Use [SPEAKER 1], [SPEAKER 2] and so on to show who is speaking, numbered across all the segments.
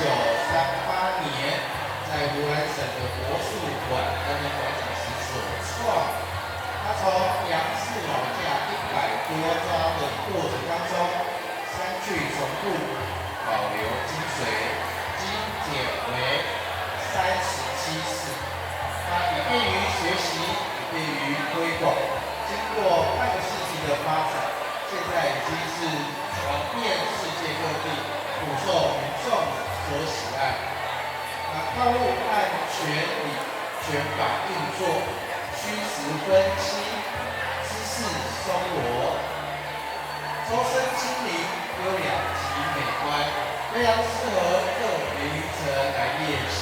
[SPEAKER 1] 1938年在湖南省的国术馆担任馆长时所创。他从杨氏老架100多招的过程当中，删去重复，保留精髓，精简为37式。那以便于学习，也便于推广。经过半个世纪的发展，现在已经是传遍世界各地，普受民众所喜爱。套路按全理全法运作，虚实分清，姿势松罗，周身轻灵，优雅及美观，非常适合各年龄层来练习。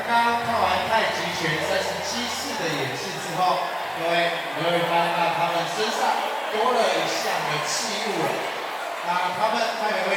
[SPEAKER 1] 刚刚看完太极拳37式的演示之后，各位你会发现到他们身上多了一项的器物了。那他们待会会